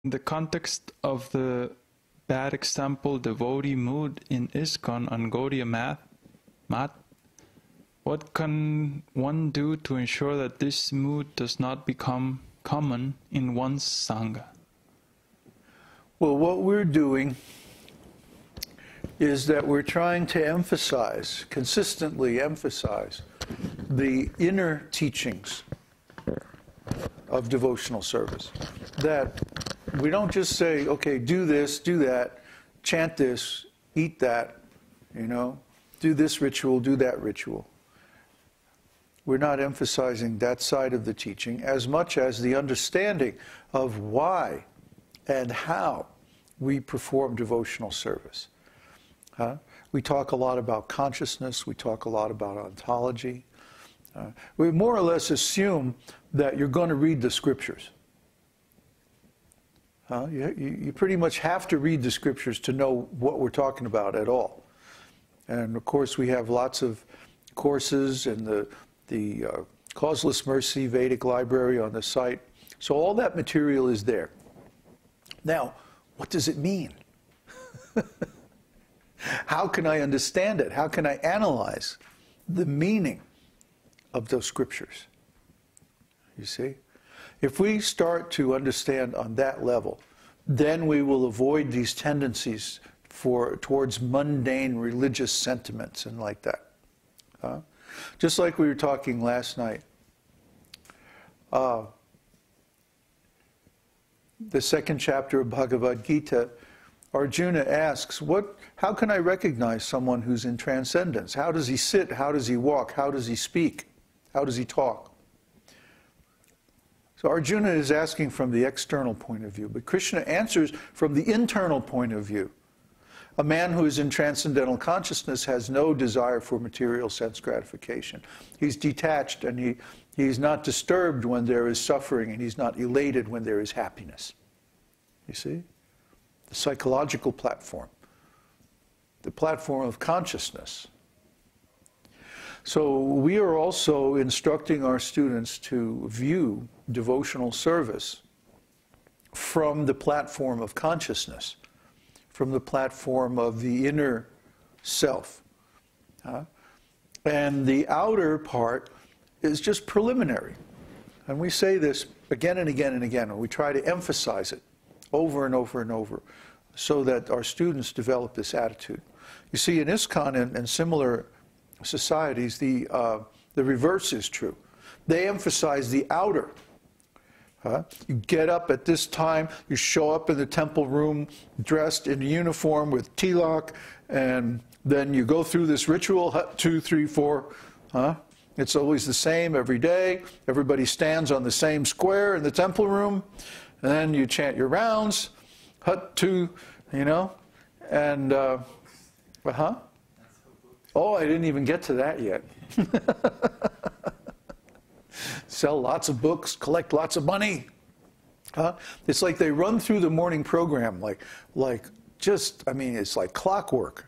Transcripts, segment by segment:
In the context of the bad example devotee mood in ISKCON on Gaudiya Mat, what can one do to ensure that this mood does not become common in one's Sangha? Well, what we're doing is that we're trying to emphasize, consistently emphasize, the inner teachings of devotional service. That we don't just say, okay, do this, do that, chant this, eat that, do this ritual, do that ritual. We're not emphasizing that side of the teaching as much as the understanding of why and how we perform devotional service. We talk a lot about consciousness, we talk a lot about ontology. We more or less assume that you're going to read the scriptures. You pretty much have to read the scriptures to know what we're talking about at all. And of course we have lots of courses in the Causeless Mercy Vedic Library on the site. So all that material is there. Now, what does it mean? How can I understand it? How can I analyze the meaning of those scriptures? You see? If we start to understand on that level, then we will avoid these tendencies towards mundane religious sentiments and like that. Just like we were talking last night. The second chapter of Bhagavad-gītā, Arjuna asks, how can I recognize someone who's in transcendence? How does he sit? How does he walk? How does he speak? How does he talk? So Arjuna is asking from the external point of view, but Krishna answers from the internal point of view. A man who is in transcendental consciousness has no desire for material sense gratification. He's detached and he's not disturbed when there is suffering, and he's not elated when there is happiness. You see? The psychological platform. The platform of consciousness. So we are also instructing our students to view devotional service from the platform of consciousness, from the platform of the inner self. And the outer part is just preliminary. And we say this again and again and again, and we try to emphasize it over and over and over so that our students develop this attitude. You see, in ISKCON and similar societies, the reverse is true. They emphasize the outer. You get up at this time, you show up in the temple room dressed in uniform with tilak, and then you go through this ritual, 2, 3, 4. It's always the same every day. Everybody stands on the same square in the temple room, and then you chant your rounds, hut 2, and Oh, I didn't even get to that yet. Sell lots of books, collect lots of money. It's like they run through the morning program it's like clockwork,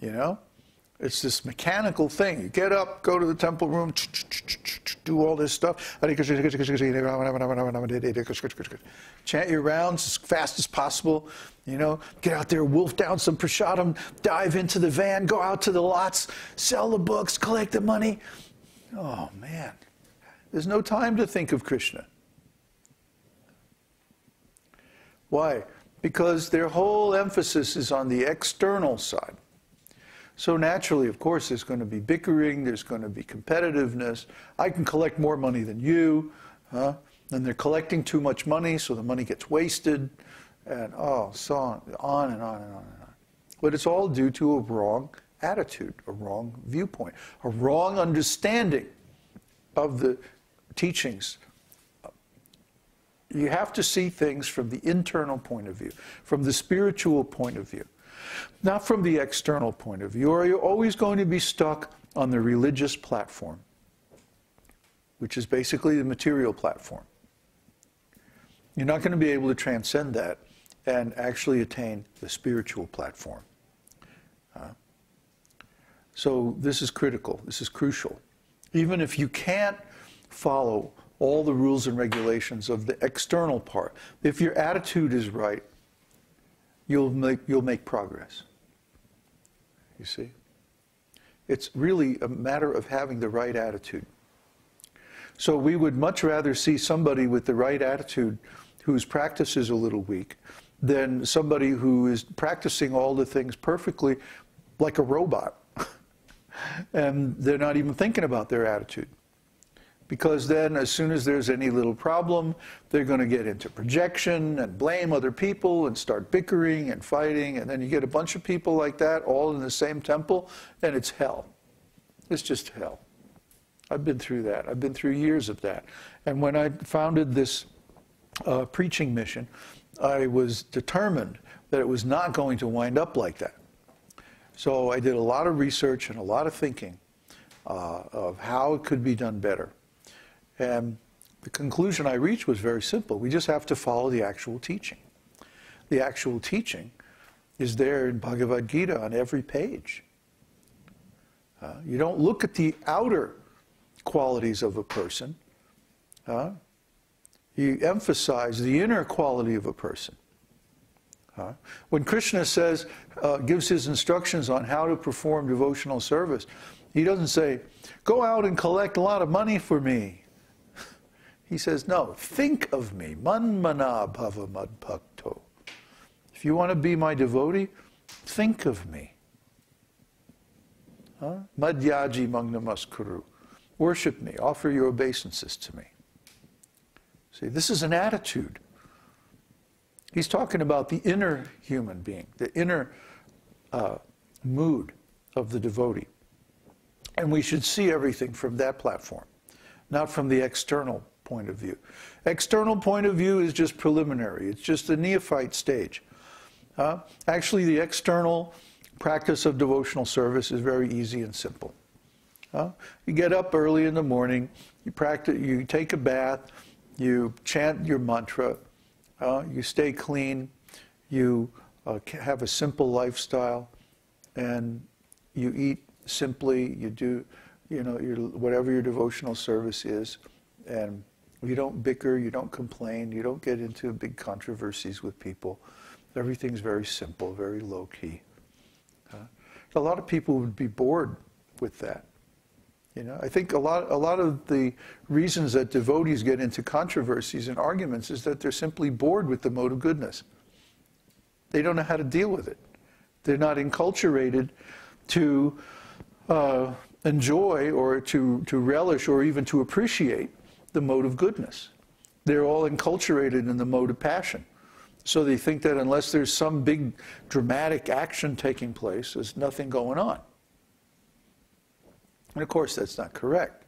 It's this mechanical thing. You get up, go to the temple room, do all this stuff. Chant your rounds as fast as possible. Get out there, wolf down some prasadam, dive into the van, go out to the lots, sell the books, collect the money. Oh, man. There's no time to think of Krishna. Why? Because their whole emphasis is on the external side. So naturally, of course, there's going to be bickering, there's going to be competitiveness. I can collect more money than you. And they're collecting too much money, so the money gets wasted. And so on and on and on and on. But it's all due to a wrong attitude, a wrong viewpoint, a wrong understanding of the teachings. You have to see things from the internal point of view, from the spiritual point of view, not from the external point of view, or you're always going to be stuck on the religious platform, which is basically the material platform. You're not going to be able to transcend that and actually attain the spiritual platform. So this is critical, this is crucial. Even if you can't follow all the rules and regulations of the external part. If your attitude is right, you'll make progress. You see? It's really a matter of having the right attitude. So we would much rather see somebody with the right attitude whose practice is a little weak than somebody who is practicing all the things perfectly like a robot. And they're not even thinking about their attitude. Because then as soon as there's any little problem, they're going to get into projection and blame other people and start bickering and fighting. And then you get a bunch of people like that all in the same temple, and it's hell. It's just hell. I've been through that. I've been through years of that. And when I founded this preaching mission, I was determined that it was not going to wind up like that. So I did a lot of research and a lot of thinking of how it could be done better. And the conclusion I reached was very simple. We just have to follow the actual teaching. The actual teaching is there in Bhagavad-gītā on every page. You don't look at the outer qualities of a person. You emphasize the inner quality of a person. When Krishna says, gives his instructions on how to perform devotional service, he doesn't say, go out and collect a lot of money for me. He says, no, think of me. Man-mana bhava mad-bhakto. If you want to be my devotee, think of me. Madhyaji magnamaskuru. Worship me. Offer your obeisances to me. See, this is an attitude. He's talking about the inner human being, the inner mood of the devotee. And we should see everything from that platform, not from the external point of view. External point of view is just preliminary. It's just the neophyte stage. Actually, the external practice of devotional service is very easy and simple. You get up early in the morning, you practice, you take a bath, you chant your mantra, you stay clean, you have a simple lifestyle, and you eat simply, you do, whatever your devotional service is, and you don't bicker, you don't complain, you don't get into big controversies with people. Everything's very simple, very low-key. A lot of people would be bored with that. I think a lot of the reasons that devotees get into controversies and arguments is that they're simply bored with the mode of goodness. They don't know how to deal with it. They're not enculturated to enjoy or to relish or even to appreciate the mode of goodness. They're all enculturated in the mode of passion. So they think that unless there's some big dramatic action taking place, there's nothing going on. And of course, that's not correct.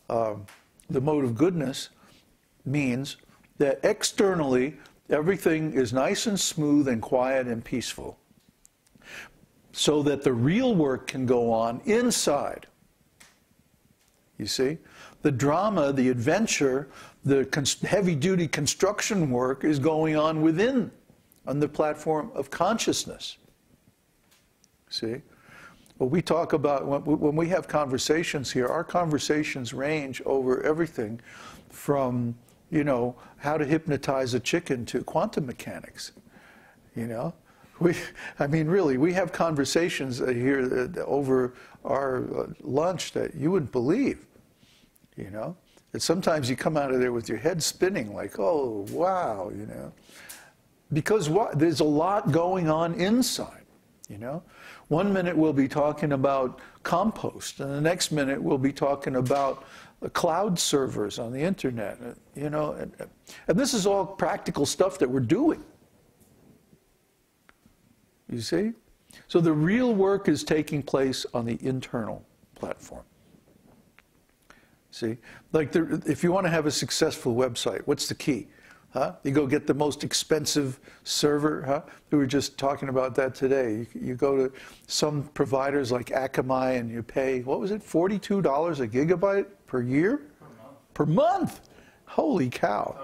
The mode of goodness means that externally, everything is nice and smooth and quiet and peaceful, so that the real work can go on inside. You see? The drama, the adventure, the heavy-duty construction work is going on within, on the platform of consciousness. See? What we talk about, when we have conversations here, our conversations range over everything from, how to hypnotize a chicken to quantum mechanics. Really, we have conversations here over our lunch that you wouldn't believe. That sometimes you come out of there with your head spinning like, oh, wow, Because there's a lot going on inside, 1 minute we'll be talking about compost, and the next minute we'll be talking about cloud servers on the internet, and this is all practical stuff that we're doing. You see? So the real work is taking place on the internal platform. See? Like if you want to have a successful website, what's the key? You go get the most expensive server. We were just talking about that today. You go to some providers like Akamai and you pay, what was it, $42 a gigabyte per year? Per month. Holy cow.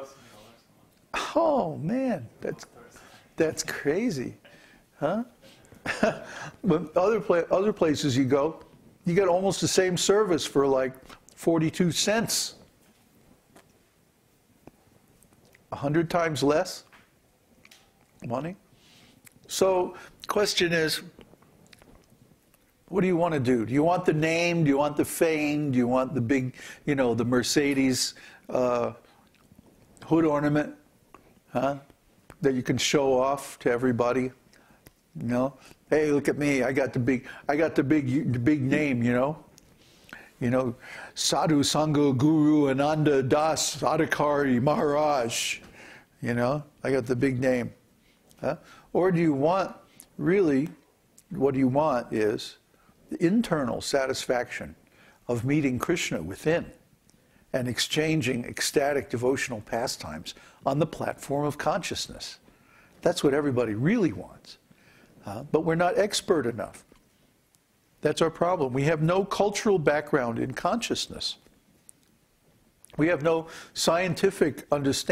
Oh, man, that's crazy. But other places you go, you get almost the same service for like 42 cents 100 times less money. So question is, what do you want to do? Do you want the name? Do you want the fame? Do you want the big, you know, the Mercedes hood ornament, huh? That you can show off to everybody? You know, hey, look at me! I got the big name. You know, Sadhu Sangha Guru Ananda Das Adhikari Maharaj. You know, I got the big name. Huh? Or do you want, really, what you want is the internal satisfaction of meeting Krishna within and exchanging ecstatic devotional pastimes on the platform of consciousness. That's what everybody really wants. But we're not expert enough. That's our problem. We have no cultural background in consciousness. We have no scientific understanding